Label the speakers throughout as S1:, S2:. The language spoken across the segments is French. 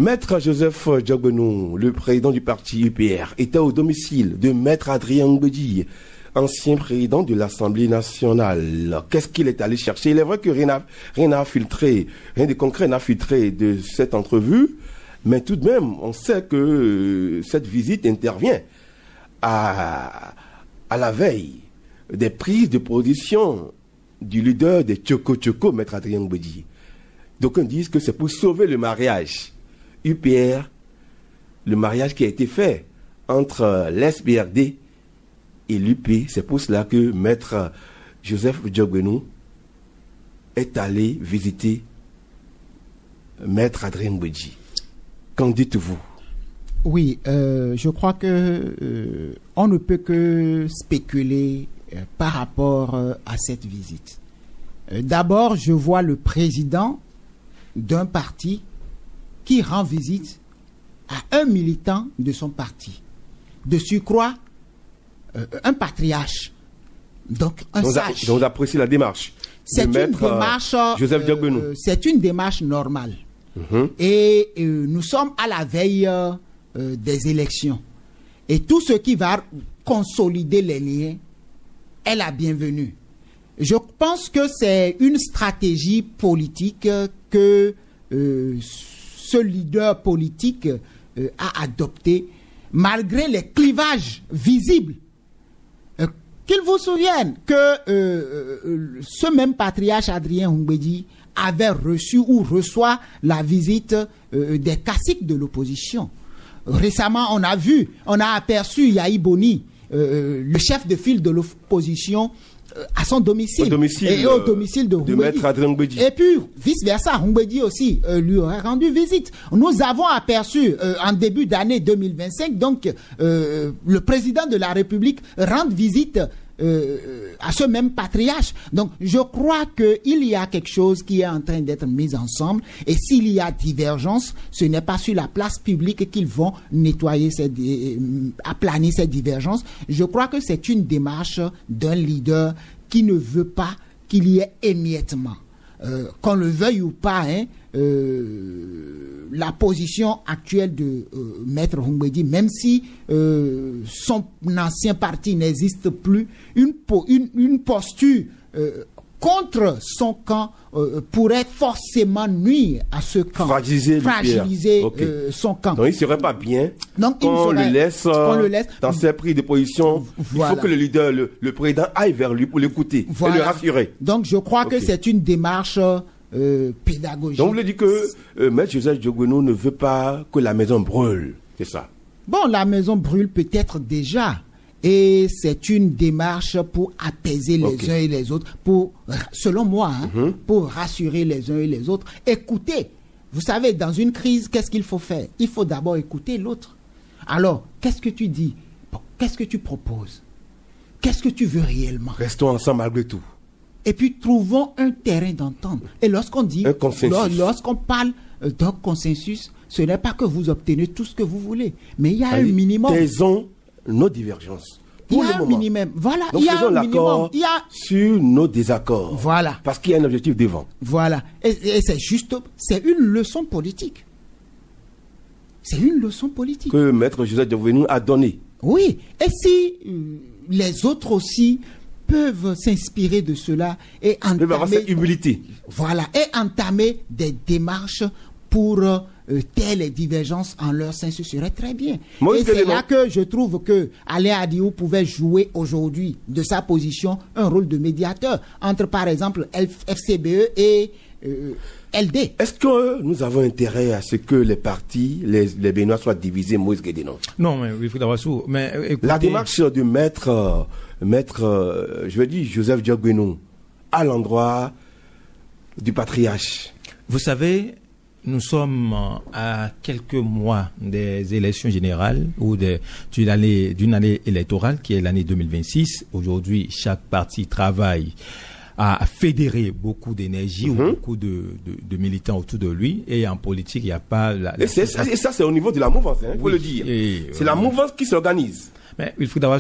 S1: Maître Joseph Diogbenou, le président du parti UPR, était au domicile de Maître Adrien Ngbeji, ancien président de l'Assemblée nationale. Qu'est-ce qu'il est allé chercher? Il est vrai que rien de concret n'a filtré de cette entrevue, mais tout de même, on sait que cette visite intervient à la veille des prises de position du leader des Tchoko, Maître Adrien Ngbeji. D'aucuns disent que c'est pour sauver le mariage UPR, le mariage qui a été fait entre l'SPRD et l'UP. C'est pour cela que Maître Joseph Diogbenou est allé visiter Maître Adrien Ngbeji. Qu'en dites-vous?
S2: Oui, je crois que on ne peut que spéculer par rapport à cette visite. D'abord, je vois le président d'un parti qui rend visite à un militant de son parti. De surcroît, un patriarche, donc un sage.
S1: Donc, apprécie la démarche.
S2: C'est une démarche,
S1: Joseph Diogbenou.
S2: C'est une démarche normale. Et nous sommes à la veille des élections. Et tout ce qui va consolider les liens est la bienvenue. Je pense que c'est une stratégie politique que ce leader politique a adoptée malgré les clivages visibles. Qu'il vous souvienne que ce même patriarche Adrien Ngbeji avait reçu ou reçoit la visite des caciques de l'opposition. Récemment, on a aperçu Yahi Boni, le chef de file de l'opposition, à son domicile, et au domicile de
S1: Maître Adrien Ngbeji.
S2: Et puis, vice-versa, Ngbeji aussi lui aurait rendu visite. Nous avons aperçu en début d'année 2025, donc le président de la République rendre visite à ce même patriarche. Donc, je crois qu'il y a quelque chose qui est en train d'être mis ensemble. Et s'il y a divergence, ce n'est pas sur la place publique qu'ils vont nettoyer, aplanir ces divergences. Je crois que c'est une démarche d'un leader qui ne veut pas qu'il y ait émiettement. Qu'on le veuille ou pas, la position actuelle de Maître Ngbeji, même si son ancien parti n'existe plus, une posture contre son camp pourrait forcément nuire à ce camp, fragiliser son camp.
S1: Donc il ne serait pas bien qu'on le laisse dans ses prises de position. Voilà. Il faut que le leader, le président aille vers lui pour l'écouter et le rassurer.
S2: Donc je crois que c'est une démarche pédagogique.
S1: Donc vous voulez dire que Maître Joseph Diogbenou ne veut pas que la maison brûle, c'est ça?
S2: Bon, la maison brûle peut-être déjà. Et c'est une démarche pour apaiser les uns et les autres, selon moi, pour rassurer les uns et les autres. Écoutez, vous savez, dans une crise, qu'est-ce qu'il faut faire? Il faut d'abord écouter l'autre. Alors, qu'est-ce que tu dis? Bon, qu'est-ce que tu proposes? Qu'est-ce que tu veux réellement?
S1: Restons ensemble malgré tout.
S2: Et puis, trouvons un terrain d'entente. Et lorsqu'on dit, lorsqu'on parle d'un consensus, ce n'est pas que vous obtenez tout ce que vous voulez, mais il y a un minimum.
S1: Taisons nos divergences.
S2: Il y a un minimum. Voilà.
S1: Donc,
S2: il y a un minimum.
S1: Sur nos désaccords.
S2: Voilà.
S1: Parce qu'il y a un objectif devant.
S2: Voilà. Et c'est juste, c'est une leçon politique. C'est une leçon politique.
S1: Que Maître Joseph Diogbenou a donné.
S2: Oui. Et si les autres aussi peuvent s'inspirer de cela et entamer
S1: cette humilité.
S2: Voilà. Et entamer des démarches pour taire les divergences en leur sein, ce serait très bien. Et c'est là que je trouve que Alain Adiou pouvait jouer aujourd'hui de sa position un rôle de médiateur entre par exemple FCBE et LD.
S1: Est-ce que nous avons intérêt à ce que les partis, les Béninois soient divisés, Moïse Guédénon?
S3: Non, mais il faut d'abord sous. Mais écoutez,
S1: la démarche de maître, je veux dire Joseph Diogbenou à l'endroit du patriarche.
S3: Vous savez, nous sommes à quelques mois des élections générales ou d'une année électorale qui est l'année 2026. Aujourd'hui, chaque parti travaille à fédérer beaucoup d'énergie ou beaucoup de militants autour de lui. Et en politique, il n'y a pas...
S1: Et ça, c'est au niveau de la mouvance, il faut le dire. C'est la mouvance qui s'organise.
S3: Mais il faut d'abord,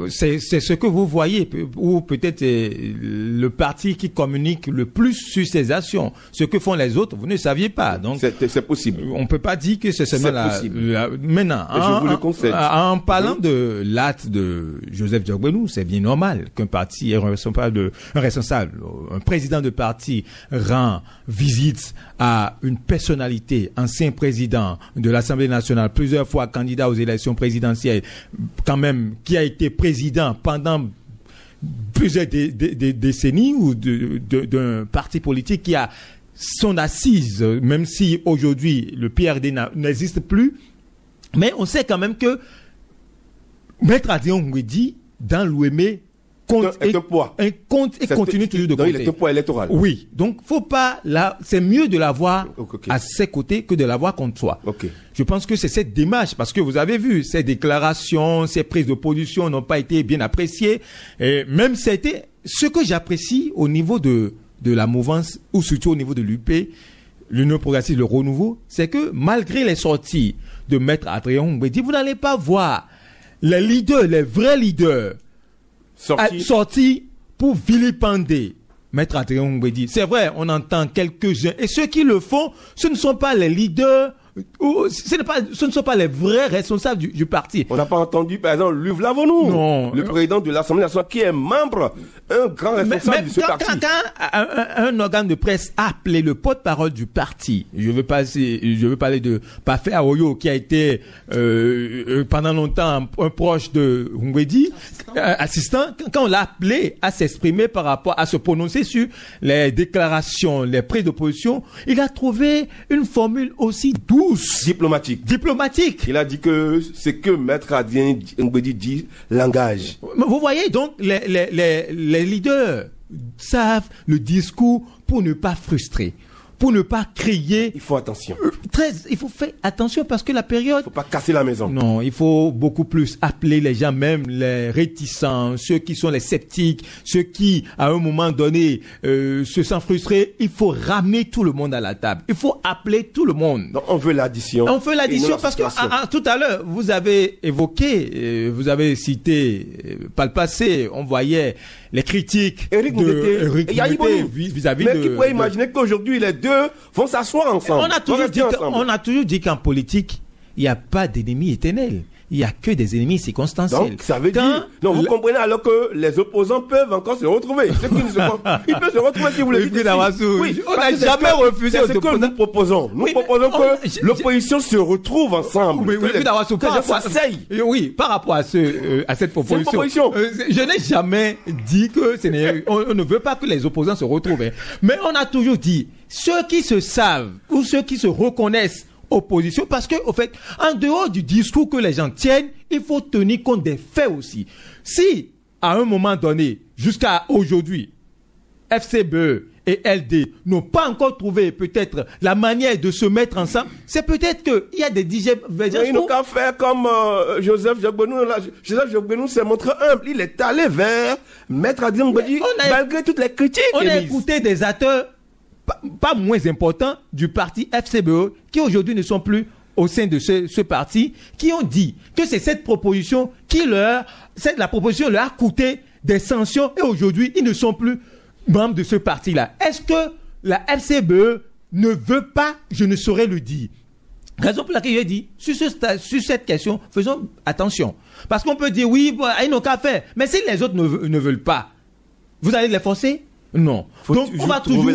S3: c'est ce que vous voyez, ou peut-être le parti qui communique le plus sur ses actions. Ce que font les autres, vous ne saviez pas. Donc,
S1: c'est possible.
S3: On peut pas dire que c'est seulement maintenant.
S1: Je vous le concède.
S3: En parlant de l'acte de Joseph Diogbenou, c'est bien normal qu'un parti, un président de parti rend visite à une personnalité, ancien président de l'Assemblée nationale, plusieurs fois candidat aux élections présidentielles, quand même, qui a été président pendant plusieurs décennies ou d'un parti politique qui a son assise, même si aujourd'hui le PRD n'existe plus. Mais on sait quand même que Maître Adrien Ngwedi, dans l'OME, compte et continue toujours de compter.
S1: Il est un poids électoral.
S3: Oui. Donc, faut pas, là, c'est mieux de l'avoir à ses côtés que de l'avoir contre soi. Je pense que c'est cette démarche, parce que vous avez vu, ces déclarations, ces prises de position n'ont pas été bien appréciées. Et même c'était ce que j'apprécie au niveau de la mouvance, ou surtout au niveau de l'UP, l'Union progressiste, le renouveau, c'est que malgré les sorties de Maître Adrien Ngwedi, vous n'allez pas voir les leaders, les vrais leaders, sortis pour vilipender Maître Adrien Ngwedi. C'est vrai, on entend quelques-uns. Et ceux qui le font, ce ne sont pas les leaders, ce ne sont pas les vrais responsables du parti.
S1: On n'a pas entendu, par exemple, Luv Lavonou,
S3: non,
S1: le président de l'Assemblée nationale, qui est membre, un grand responsable de ce parti.
S3: Quand un organe de presse a appelé le porte-parole du parti, je veux parler de Parfait Aoyo, qui a été pendant longtemps un proche de Ngwedi, assistant, quand on l'a appelé à s'exprimer par rapport à se prononcer sur les déclarations, les prises de position, il a trouvé une formule aussi douce. Diplomatique.
S1: Il a dit que ce que Maître Adrien Ngwedi dit l'engage.
S3: Vous voyez, donc, les leaders savent le discours pour ne pas frustrer, pour ne pas crier.
S1: Il faut attention.
S3: Il faut faire attention parce que la période...
S1: Il faut pas casser la maison.
S3: Non, il faut beaucoup plus appeler les gens, même les réticents, ceux qui sont les sceptiques, ceux qui, à un moment donné, se sentent frustrés. Il faut ramener tout le monde à la table. Il faut appeler tout le monde.
S1: Donc, on veut l'addition.
S3: On veut l'addition parce que tout à l'heure, vous avez évoqué, vous avez cité, par le passé, on voyait les critiques
S1: Éric
S3: Ndete vis-à-vis
S1: mais qui pourrait imaginer qu'aujourd'hui les deux vont s'asseoir ensemble.
S3: On a toujours dit qu'en politique, il n'y a pas d'ennemis éternels. Il n'y a que des ennemis circonstanciels.
S1: Donc, ça veut dire... Non, vous comprenez alors que les opposants peuvent encore se retrouver. Ils peuvent se retrouver si vous le dites.
S3: Oui, on n'a jamais refusé.
S1: C'est ce que nous proposons. Nous proposons que l'opposition se retrouve ensemble.
S3: Oui, par rapport à cette proposition. Je n'ai jamais dit que on ne veut pas que les opposants se retrouvent. Mais on a toujours dit, ceux qui se savent ou ceux qui se reconnaissent opposition, parce que, au fait, en dehors du discours que les gens tiennent, il faut tenir compte des faits aussi. Si, à un moment donné, jusqu'à aujourd'hui, FCBE et LD n'ont pas encore trouvé peut-être la manière de se mettre ensemble, c'est peut-être qu'il y a des divergences.
S1: Ils n'ont qu'à faire comme Joseph Diogbenou. Joseph Diogbenou s'est montré humble. Il est allé vers Maître Adrien Ngwedi, malgré toutes les critiques.
S3: On a écouté des acteurs pas moins importants du parti FCBE qui aujourd'hui ne sont plus au sein de ce parti, qui ont dit que c'est cette proposition la proposition leur a coûté des sanctions et aujourd'hui ils ne sont plus membres de ce parti-là. Est-ce que la FCBE ne veut pas? Je ne saurais le dire. Raison pour laquelle j'ai dit, sur cette question, faisons attention. Parce qu'on peut dire oui, ils n'ont qu'à faire. Mais si les autres ne veulent pas, vous allez les forcer? Non. Donc on va toujours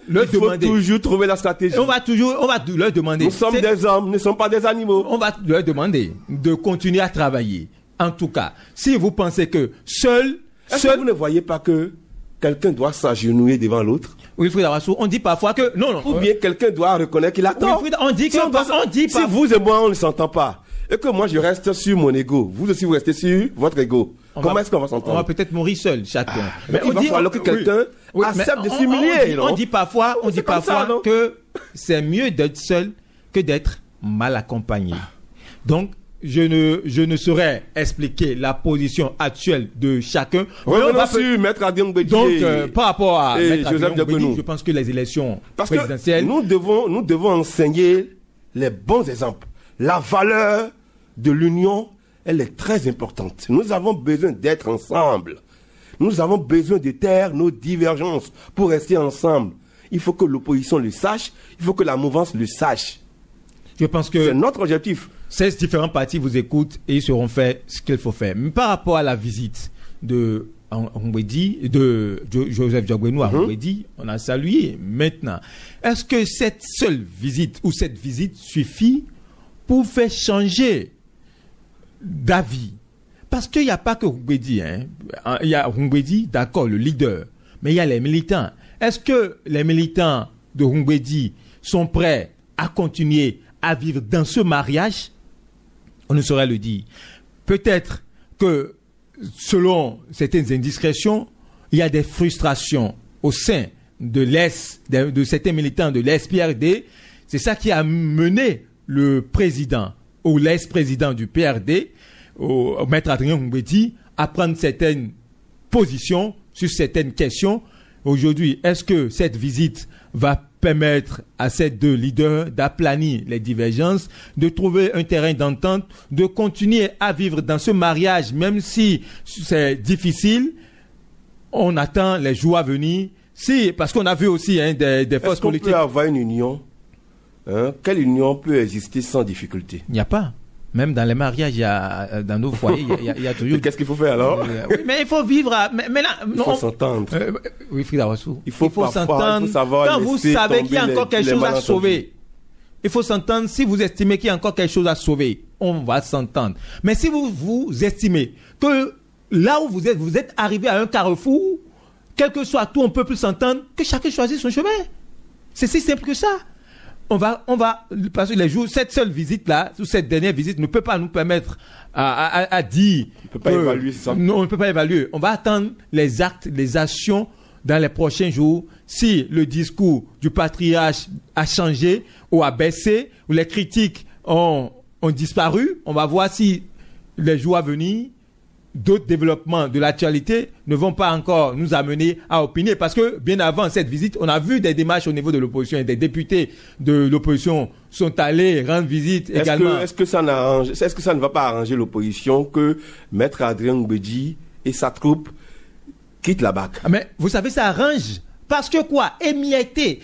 S3: leur demander.
S1: Il faut toujours trouver la stratégie.
S3: On va leur demander.
S1: Nous sommes des hommes, nous ne sommes pas des animaux.
S3: On va leur demander de continuer à travailler. En tout cas, si vous pensez que
S1: est-ce que vous ne voyez pas que quelqu'un doit s'agenouiller devant l'autre?
S3: Wilfried Awassou, on dit parfois que non.
S1: Ou bien quelqu'un doit reconnaître qu'il a tort.
S3: On dit que
S1: si vous et moi on ne s'entend pas et que moi je reste sur mon ego, vous aussi vous restez sur votre ego. Comment est-ce qu'on va s'entendre?
S3: On va peut-être mourir seul, chacun.
S1: Mais il va falloir que quelqu'un accepte de s'humilier.
S3: On dit parfois que c'est mieux d'être seul que d'être mal accompagné. Donc, je ne saurais expliquer la position actuelle de chacun.
S1: Revenons sur Maître Adrien Ngwedi.
S3: Donc, par rapport à Maître Adrien Ngwedi, je pense que les élections présidentielles...
S1: Nous devons enseigner les bons exemples. La valeur de l'union, elle est très importante. Nous avons besoin d'être ensemble. Nous avons besoin de taire nos divergences pour rester ensemble. Il faut que l'opposition le sache, il faut que la mouvance le sache.
S3: Je pense que
S1: c'est notre objectif.
S3: 16 différents partis vous écoutent et ils seront fait ce qu'il faut faire. Mais par rapport à la visite de Joseph Diogbenou à Ngwedi, on a salué. Maintenant, est-ce que cette seule visite ou cette visite suffit pour faire changer d'avis? Parce qu'il n'y a pas que Ngwedi. Il y a Ngwedi, d'accord, le leader. Mais il y a les militants. Est-ce que les militants de Ngwedi sont prêts à continuer à vivre dans ce mariage? On ne saurait le dire. Peut-être que, selon certaines indiscrétions, il y a des frustrations au sein de de certains militants de l'SPRD. C'est ça qui a mené le président ou l'ex-président du PRD, au maître Adrien Ngwedi, à prendre certaines positions sur certaines questions. Aujourd'hui, est-ce que cette visite va permettre à ces deux leaders d'aplanir les divergences, de trouver un terrain d'entente, de continuer à vivre dans ce mariage, même si c'est difficile? On attend les jours à venir. Si, parce qu'on a vu aussi des forces politiques.
S1: Est-ce qu'on peut avoir une union? Quelle union peut exister sans difficulté?
S3: Il n'y a pas. Même dans les mariages, dans nos foyers, il y a toujours...
S1: Qu'est-ce qu'il faut faire alors?
S3: Oui, mais il faut vivre... Mais là,
S1: il faut s'entendre.
S3: Oui, Frida Wassou.
S1: Il faut s'entendre. Il faut savoir
S3: quand vous savez qu'il y a encore quelque chose à sauver, il faut s'entendre. Si vous estimez qu'il y a encore quelque chose à sauver, on va s'entendre. Mais si vous estimez que là où vous êtes arrivé à un carrefour, quel que soit tout, on peut plus s'entendre, que chacun choisisse son chemin. C'est si simple que ça. On va, parce que les jours, cette seule visite-là, ou cette dernière visite, ne peut pas nous permettre à dire.
S1: On ne peut pas évaluer ça.
S3: Non, on ne peut pas évaluer. On va attendre les actes, les actions dans les prochains jours. Si le discours du patriarche a changé ou a baissé, ou les critiques ont disparu, on va voir si les jours à venir, d'autres développements de l'actualité ne vont pas encore nous amener à opiner. Parce que bien avant cette visite, on a vu des démarches au niveau de l'opposition et des députés de l'opposition sont allés rendre visite également.
S1: Est-ce que ça ne va pas arranger l'opposition que Maître Adrien Ngwedi et sa troupe quittent la BAC?
S3: Mais vous savez, ça arrange. Parce que quoi? Émietter,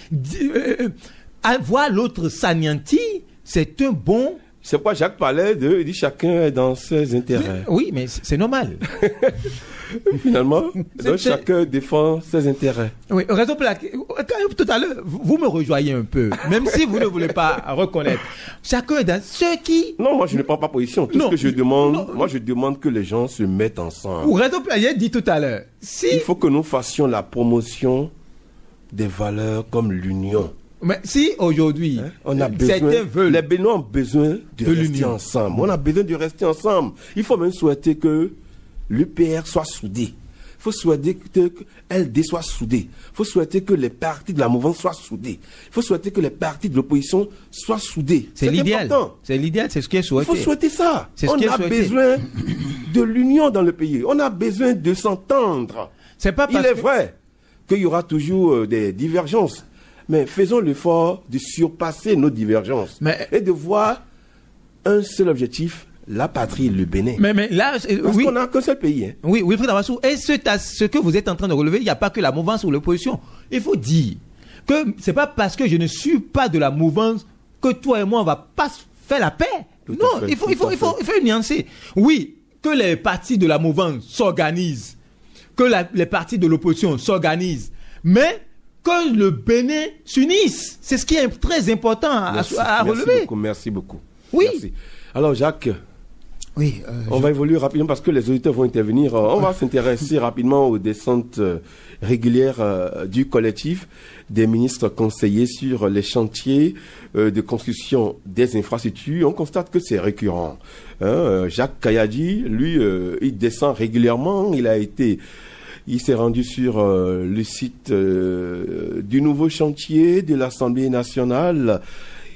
S3: voir l'autre s'anéantir, c'est un bon...
S1: C'est pourquoi Jacques parlait il dit chacun est dans ses intérêts.
S3: Oui, mais c'est normal.
S1: Finalement, chacun défend ses intérêts.
S3: Oui, raison pour laquelle, tout à l'heure, vous me rejoignez un peu, même si vous ne voulez pas reconnaître. Chacun est dans ceux qui...
S1: Non, moi je ne prends pas position. Tout ce que je demande, moi je demande que les gens se mettent ensemble.
S3: Ou raison pour laquelle, dit tout à l'heure.
S1: Il faut que nous fassions la promotion des valeurs comme l'union.
S3: Mais si aujourd'hui,
S1: certains veulent... Les Béninois ont besoin de rester ensemble. On a besoin de rester ensemble. Il faut même souhaiter que l'UPR soit soudé. Il faut souhaiter que LD soit soudé. Il faut souhaiter que les partis de la mouvance soient soudés. Il faut souhaiter que les partis de l'opposition soient soudés.
S3: C'est l'idéal. C'est l'idéal, c'est ce qui est souhaité.
S1: Il faut souhaiter ça. On a besoin de l'union dans le pays. On a besoin de s'entendre. Il est vrai qu'il y aura toujours des divergences. Mais faisons l'effort de surpasser nos divergences et de voir un seul objectif, la patrie, le Bénin.
S3: Mais là,
S1: parce qu'on n'a qu'un seul pays. Hein.
S3: Oui, Wilfried Amassou, et ce que vous êtes en train de relever, il n'y a pas que la mouvance ou l'opposition. Il faut dire que c'est pas parce que je ne suis pas de la mouvance que toi et moi, on va pas faire la paix. Non, il faut nuancer. Oui, que les partis de la mouvance s'organisent, que les partis de l'opposition s'organisent, mais que le Bénin s'unisse. C'est ce qui est très important à relever.
S1: Merci beaucoup.
S3: Oui.
S1: Merci. Alors Jacques,
S2: oui,
S1: on va évoluer rapidement parce que les auditeurs vont intervenir. On va s'intéresser rapidement aux descentes régulières du collectif des ministres conseillers sur les chantiers de construction des infrastructures. On constate que c'est récurrent. Jacques Kayadji, lui, il descend régulièrement. Il s'est rendu sur le site du nouveau chantier de l'Assemblée nationale.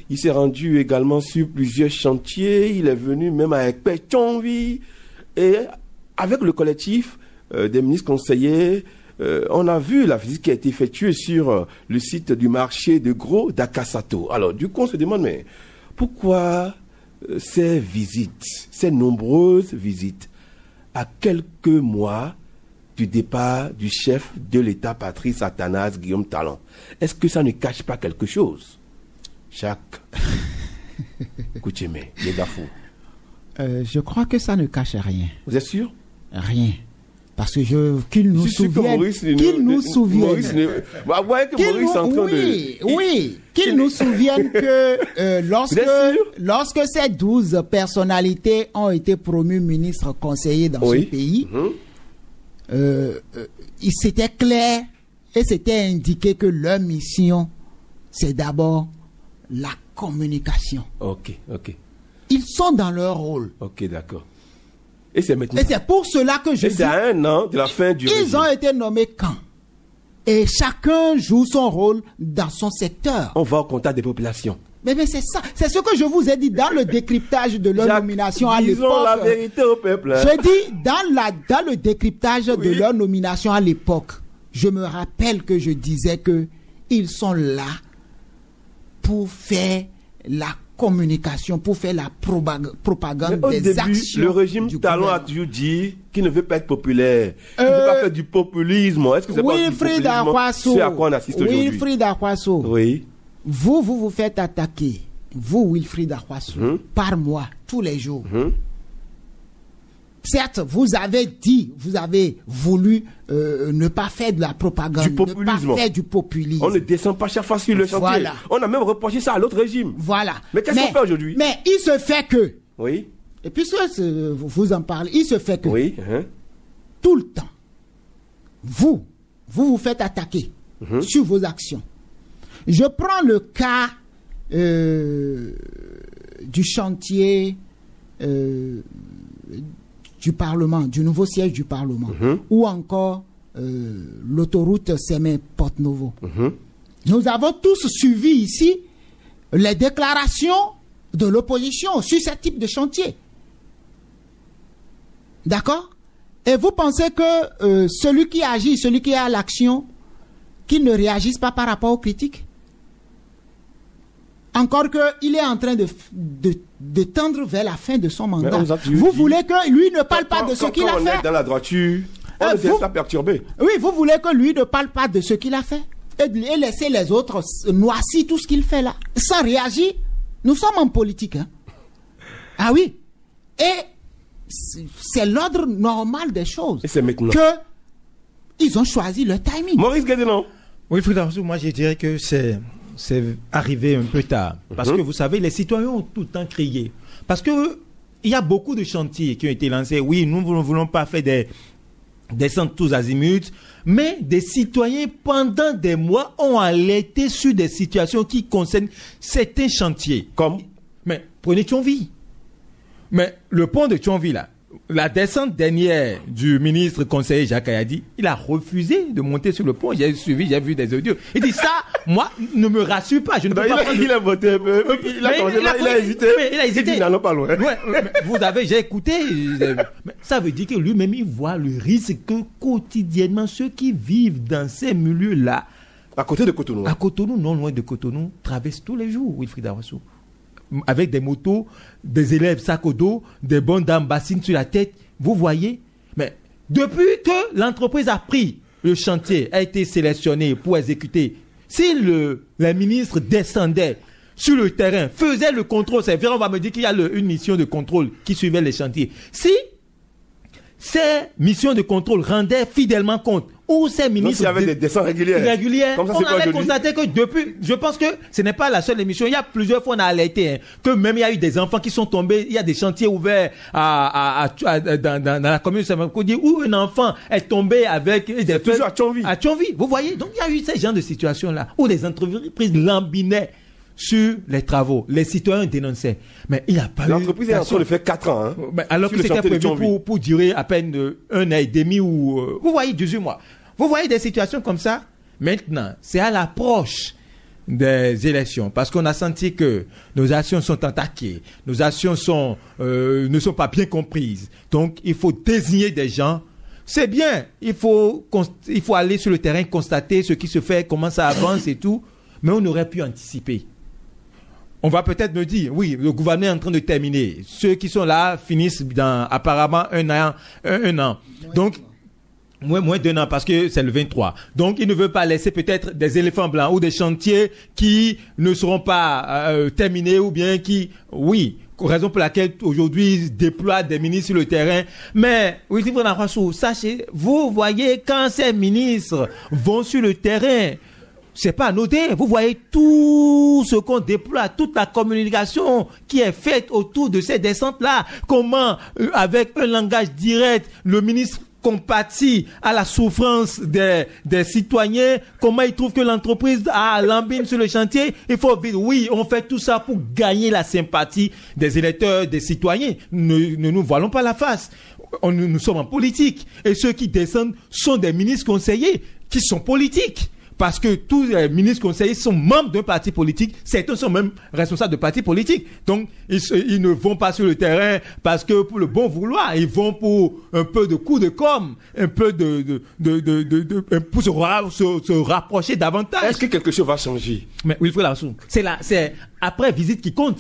S1: Il s'est rendu également sur plusieurs chantiers. Il est venu même avec Pétionvi. Et avec le collectif des ministres conseillers, on a vu la visite qui a été effectuée sur le site du marché de Gros d'Akasato. Alors, du coup, on se demande, mais pourquoi ces visites, ces nombreuses visites, à quelques mois du départ du chef de l'État, Patrice Athanase Guillaume Talon, est-ce que ça ne cache pas quelque chose? Jacques Coutume, les Dafou.
S2: Je crois que ça ne cache rien.
S1: Vous êtes sûr?
S2: Rien. Parce que qu'il nous souvienne. Qu'il nous souvienne. Qu'il nous souvienne que lorsque ces 12 personnalités ont été promues ministres conseillers dans ce pays, il s'était clair et c'était indiqué que leur mission, c'est d'abord la communication.
S1: Ok.
S2: Ils sont dans leur rôle.
S1: Ok, d'accord. Et c'est maintenant.
S2: Et c'est pour cela que je dis.
S1: C'est à 1 an de la fin du régime.
S2: Ils ont été nommés quand? Et chacun joue son rôle dans son secteur.
S1: On va au contact des populations.
S2: Mais c'est ça. C'est ce que je vous ai dit dans le décryptage de leur nomination à l'époque.
S1: Disons la vérité au peuple.
S2: Je dis dans le décryptage de leur nomination à l'époque, je me rappelle que je disais que ils sont là pour faire la communication, pour faire la propagande des actions.
S1: Le régime Talon a toujours dit qu'il ne veut pas être populaire. Il ne veut pas faire du populisme. Est-ce que c'est pas du populisme? C'est à quoi on assiste aujourd'hui?
S2: Wilfried Akwaso.
S1: Oui.
S2: Vous faites attaquer, vous Wilfried Akwaso, par mois, tous les jours. Certes, vous avez voulu ne pas faire de la propagande, ne pas faire du populisme.
S1: On ne descend pas chaque fois sur le chantier.
S2: Voilà.
S1: On a même reproché ça à l'autre régime.
S2: Voilà.
S1: Mais qu'est-ce qu'on fait aujourd'hui?
S2: Mais il se fait que,
S1: oui.
S2: Et puisque vous en parlez, il se fait que,
S1: oui.
S2: Tout le temps, vous faites attaquer sur vos actions. Je prends le cas du chantier du Parlement, du nouveau siège du Parlement, ou encore l'autoroute Sémé-Porte-Novo. Nous avons tous suivi ici les déclarations de l'opposition sur ce type de chantier. D'accord? Et vous pensez que celui qui agit, celui qui a l'action, qu'il ne réagisse pas par rapport aux critiques? Encore qu'il est en train de tendre vers la fin de son mandat. Vous voulez que lui ne parle pas de ce qu'il a fait?
S1: On est dans la droiture, on ne laisse pas perturber.
S2: Oui, vous voulez que lui ne parle pas de ce qu'il a fait et laisser les autres noircir tout ce qu'il fait là, sans réagir. Nous sommes en politique. Hein? Ah oui. Et c'est l'ordre normal des choses.
S1: Et c'est maintenant
S2: que ils ont choisi le timing.
S1: Maurice Guédenon.
S3: Oui, moi je dirais que c'est arrivé un peu tard. Parce que vous savez, les citoyens ont tout le temps crié. Parce que il y a beaucoup de chantiers qui ont été lancés. Oui, nous ne voulons pas faire des centres tous azimuts, mais des citoyens, pendant des mois, ont alerté sur des situations qui concernent certains chantiers.
S1: Comme?
S3: Mais prenez Thionville. Mais le pont de Thionville, là, la descente dernière du ministre conseiller Jacques Ayadi, il a refusé de monter sur le pont. J'ai suivi, j'ai vu des audios. Il dit ça, moi, ne me rassure pas. Je ne peux pas prendre...
S1: Il a voté un peu. Il a hésité.
S3: Il a hésité.
S1: Il dit, n'allons pas loin.
S3: Ouais, j'ai écouté. Mais ça veut dire que lui-même, il voit le risque que quotidiennement, ceux qui vivent dans ces milieux-là,
S1: à côté de Cotonou.
S3: À Cotonou, non loin de Cotonou, traversent tous les jours, Wilfried Akwaso. Avec des motos, des élèves sac au dos, des bonnes dames bassines sur la tête. Vous voyez? Mais depuis que l'entreprise a pris le chantier, a été sélectionné pour exécuter, si les ministres descendaient sur le terrain, faisaient le contrôle, c'est vrai, on va me dire qu'il y a une mission de contrôle qui suivait les chantiers. Si ces missions de contrôle rendaient fidèlement compte, ou ces ministres...
S1: Donc, il y avait des descentes régulières.
S3: Comme ça, on avait constaté que depuis... Je pense que ce n'est pas la seule émission. Il y a plusieurs fois, on a alerté que même il y a eu des enfants qui sont tombés. Il y a des chantiers ouverts dans la commune de Saint-Marc-Côte où un enfant est tombé avec des
S1: feux à Thionville.
S3: À Thionville, vous voyez. Donc, il y a eu ces genres de situations-là où les entreprises lambinaient sur les travaux. Les citoyens dénonçaient. Mais il n'y a pas eu...
S1: L'entreprise est en train de faire 4 ans. Hein,
S3: alors que c'était prévu pour durer à peine 1 an et demi ou... vous voyez, 18 mois. Vous voyez des situations comme ça? Maintenant, c'est à l'approche des élections, parce qu'on a senti que nos actions sont attaquées, nos actions ne sont pas bien comprises. Donc, il faut désigner des gens. C'est bien, il faut aller sur le terrain, constater ce qui se fait, comment ça avance et tout, mais on aurait pu anticiper. on va peut-être me dire, oui, le gouvernement est en train de terminer. Ceux qui sont là finissent dans apparemment un an. Donc, moins d'un an parce que c'est le 23. Donc, il ne veut pas laisser peut-être des éléphants blancs ou des chantiers qui ne seront pas terminés ou bien qui, oui, raison pour laquelle aujourd'hui ils déploient des ministres sur le terrain. Mais, oui, sachez, vous voyez quand ces ministres vont sur le terrain, c'est pas anodin. Vous voyez tout ce qu'on déploie, toute la communication qui est faite autour de ces descentes-là. Comment, avec un langage direct, le ministre compatit à la souffrance des citoyens, comment il trouve que l'entreprise a l'embine sur le chantier. Il faut dire, oui, on fait tout ça pour gagner la sympathie des électeurs, des citoyens. Ne nous voilons pas la face. Nous sommes en politique. Et ceux qui descendent sont des ministres conseillers qui sont politiques. Parce que tous les ministres conseillers sont membres d'un parti politique, certains sont même responsables de partis politiques. Donc, ils ne vont pas sur le terrain parce que pour le bon vouloir, ils vont pour un peu de coup de com', un peu pour se rapprocher davantage.
S1: Est-ce que quelque chose va changer?
S3: Mais Wilfried Larsou, c'est après visite qui compte.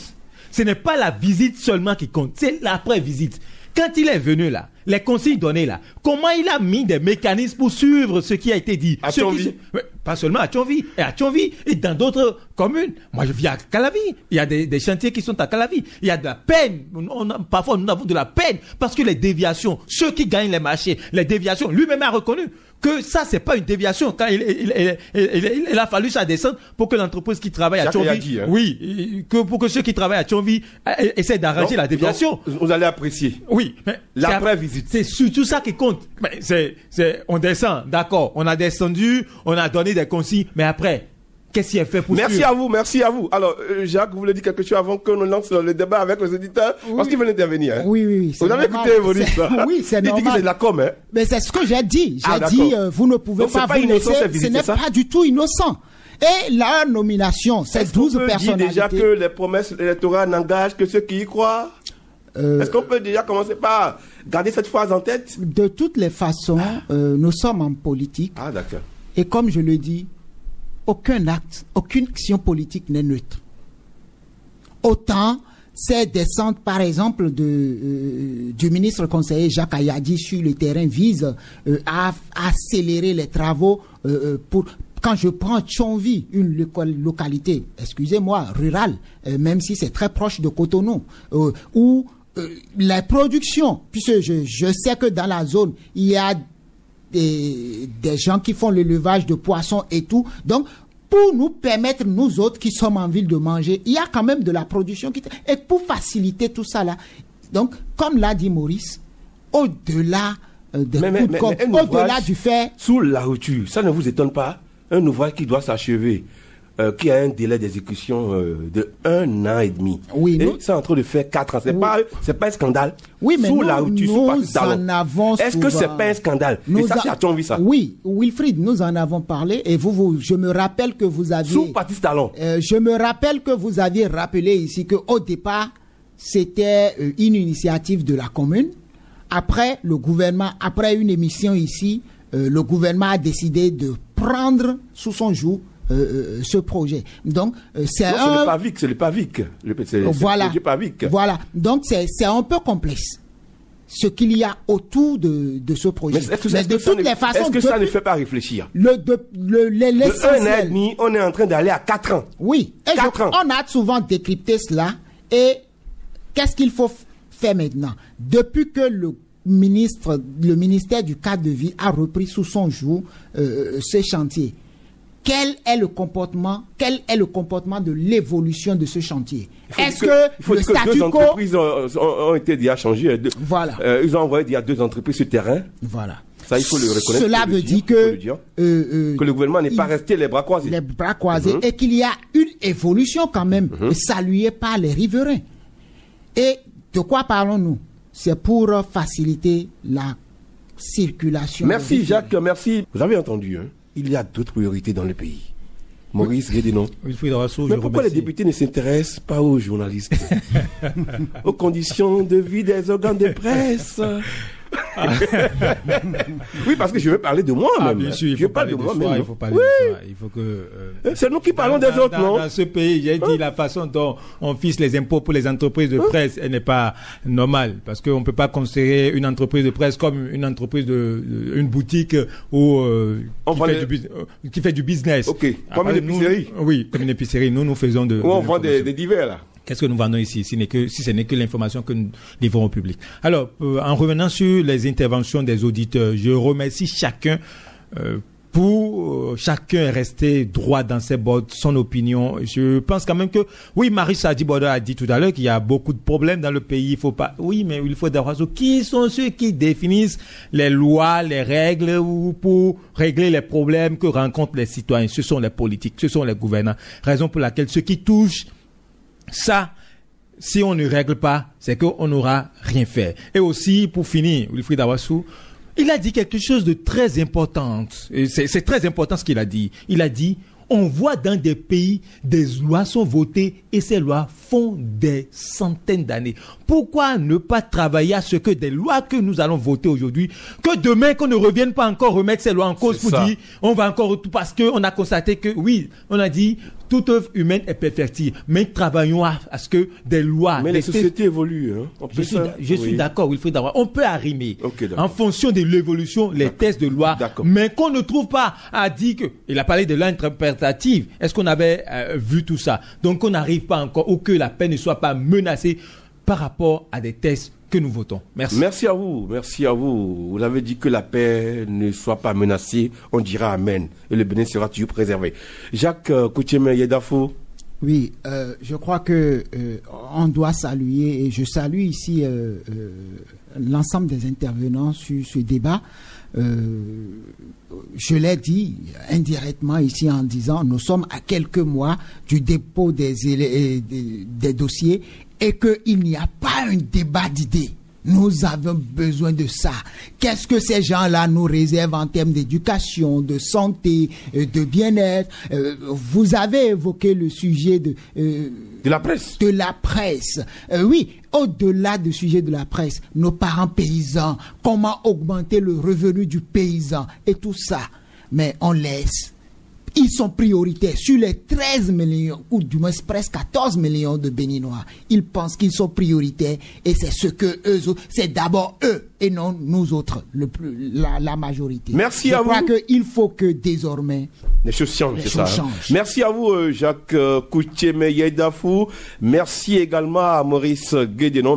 S3: Ce n'est pas la visite seulement qui compte, c'est l'après-visite. Quand il est venu là, les consignes données là, comment il a mis des mécanismes pour suivre ce qui a été dit?
S1: À Thionville.
S3: Pas seulement à Thionville, et dans d'autres communes. Moi, je vis à Calavi. Il y a des chantiers qui sont à Calavi. Il y a de la peine. Parfois, nous avons de la peine parce que les déviations, ceux qui gagnent les marchés, les déviations, lui-même a reconnu que ça, c'est pas une déviation. Quand il a fallu ça descendre pour que l'entreprise qui travaille à Thionville, oui, pour que ceux qui travaillent à Thionville essaient d'arranger la déviation.
S1: Vous allez apprécier.
S3: Oui.
S1: L'après-visite.
S3: C'est surtout ça qui compte. Mais on descend, d'accord. On a descendu, on a donné des consignes, mais après, qu'est-ce qui est fait pour
S1: Merci à vous. Alors, Jacques, vous voulez dire quelque chose avant que nous lance le débat avec les auditeurs? Oui. Parce qu'ils veulent intervenir. Hein?
S2: Oui.
S1: Vous avez écouté Maurice?
S2: Oui, c'est normal.
S1: Il dit que c'est de la com', hein?
S2: Mais c'est ce que j'ai dit. J'ai dit, vous ne pouvez pas vous laisser. Ce n'est pas du tout innocent. Et la nomination, ces 12 personnalités.
S1: Est-ce qu'on peut dire déjà que les promesses électorales n'engagent que ceux qui y croient? Est-ce qu'on peut déjà commencer par garder cette phrase en tête?
S2: De toutes les façons, nous sommes en politique.
S1: Ah, d'accord.
S2: Et comme je le dis, aucun acte, aucune action politique n'est neutre. Autant ces descentes, par exemple, du ministre conseiller Jacques Ayadi sur le terrain visent à accélérer les travaux pour... Quand je prends Thionville, une localité, excusez-moi, rurale, même si c'est très proche de Cotonou, où la production, puisque je sais que dans la zone, il y a des gens qui font l'élevage de poissons et tout. Donc, pour nous permettre, nous autres qui sommes en ville, de manger, il y a quand même de la production. Et pour faciliter tout ça là, donc, comme l'a dit Maurice, au-delà au-delà du fait...
S1: Sous la rupture, ça ne vous étonne pas? Un ouvrage qui doit s'achever, qui a un délai d'exécution de 1 an et demi.
S2: Oui,
S1: et c'est en train de faire 4 ans. C'est pas un scandale.
S2: Oui, mais
S1: sous
S2: nous,
S1: la rupture,
S2: nous en avons
S1: Est-ce que c'est pas un scandale? Et ça, c'est à Thionville, ça.
S2: Oui, Wilfried, nous en avons parlé et je me rappelle que vous aviez...
S1: Sous Patrice Talon.
S2: Je me rappelle que vous aviez rappelé ici qu'au départ, c'était une initiative de la commune. Après, le gouvernement, après une émission ici, le gouvernement a décidé de prendre sous son joug ce projet. Donc, c'est
S1: le PAVIC.
S2: Voilà.
S1: Le PAVIC.
S2: Voilà. Donc, c'est un peu complexe ce qu'il y a autour de ce projet.
S1: Mais de toutes les façons... Est-ce que ça ne fait pas réfléchir?
S2: De
S1: 1 an et demi, on est en train d'aller à 4 ans.
S2: Oui.
S1: 4 ans.
S2: On a souvent décrypté cela. Et qu'est-ce qu'il faut faire maintenant? Depuis que le ministère du cadre de vie a repris sous son joug ce chantier, quel est le comportement de l'évolution de ce chantier? Est-ce que le statu quo...
S1: 2 entreprises ont été déjà changées.
S2: Voilà.
S1: Ils ont envoyé il y a 2 entreprises sur terrain.
S2: Voilà.
S1: Ça, il faut le reconnaître.
S2: Cela veut dire que
S1: le gouvernement n'est pas resté les bras croisés.
S2: Les bras croisés et qu'il y a une évolution quand même saluée par les riverains. Et de quoi parlons-nous? C'est pour faciliter la circulation.
S1: Merci Jacques, merci. Vous avez entendu, hein? Il y a d'autres priorités dans le pays. Maurice Guédénon. Mais pourquoi les députés ne s'intéressent pas aux journalistes? Aux conditions de vie des organes de presse? Oui, parce que je veux parler de moi même.
S3: Bien sûr, il faut parler de soi, il faut parler de soi. Il faut que...
S1: c'est nous qui parlons des autres, non?
S3: Dans ce pays, j'ai dit la façon dont on fixe les impôts pour les entreprises de presse, elle n'est pas normale. Parce qu'on ne peut pas considérer une entreprise de presse comme une entreprise une boutique ou qui fait du business.
S1: Ok, comme une épicerie.
S3: Oui, comme une épicerie. Nous faisons de...
S1: on vend des divers, là.
S3: Qu'est-ce que nous vendons ici, si ce n'est que l'information que nous livrons au public. Alors, en revenant sur les interventions des auditeurs, je remercie chacun pour chacun rester droit dans ses bottes, son opinion. Je pense quand même que, oui, Marie Sadi Borda a dit tout à l'heure qu'il y a beaucoup de problèmes dans le pays. Il faut pas, oui, mais il faut d'avoir qui sont ceux qui définissent les lois, les règles pour régler les problèmes que rencontrent les citoyens. Ce sont les politiques, ce sont les gouvernants. Raison pour laquelle ceux qui touchent ça, si on ne règle pas, c'est qu'on n'aura rien fait. Et aussi, pour finir, Wilfried Awassou, il a dit quelque chose de très important. C'est très important ce qu'il a dit. Il a dit, on voit dans des pays, des lois sont votées et ces lois font des centaines d'années. Pourquoi ne pas travailler à ce que des lois que nous allons voter aujourd'hui, que demain, qu'on ne revienne pas encore remettre ces lois en cause pour dire, on va encore, parce qu'on a constaté que, oui, on a dit, toute œuvre humaine est perfectible, mais travaillons à ce que des lois...
S1: Mais les sociétés évoluent. Hein.
S3: Je suis d'accord, il faut d'abord. On peut arrimer en fonction de l'évolution, les tests de loi, mais qu'on ne trouve pas à dire que... Il a parlé de l'interprétative. Est-ce qu'on avait vu tout ça? Donc on n'arrive pas encore, ou que la paix ne soit pas menacée par rapport à des tests que nous votons. Merci.
S1: Merci à vous. Merci à vous. Vous avez dit que la paix ne soit pas menacée. On dira Amen. Et le Bénin sera toujours préservé. Jacques Koutieme Yedafo.
S2: Oui, je crois que on doit saluer, et je salue ici l'ensemble des intervenants sur ce débat. Je l'ai dit indirectement ici en disant, nous sommes à quelques mois du dépôt des dossiers et qu'il n'y a pas un débat d'idées. Nous avons besoin de ça. Qu'est-ce que ces gens-là nous réservent en termes d'éducation, de santé, de bien-être? Vous avez évoqué le sujet de
S1: la presse.
S2: De la presse. Oui, au-delà du sujet de la presse, nos parents paysans, comment augmenter le revenu du paysan et tout ça. Mais on laisse. Ils sont prioritaires sur les 13 millions, ou du moins presque 14 millions de Béninois. Ils pensent qu'ils sont prioritaires et c'est ce que eux, c'est d'abord eux et non nous autres, la majorité.
S1: Merci à vous.
S2: Je crois qu'il faut que désormais
S1: les choses changent, c'est ça. Merci à vous, Jacques Koutieme Yedafou. Merci également à Maurice Guédenon.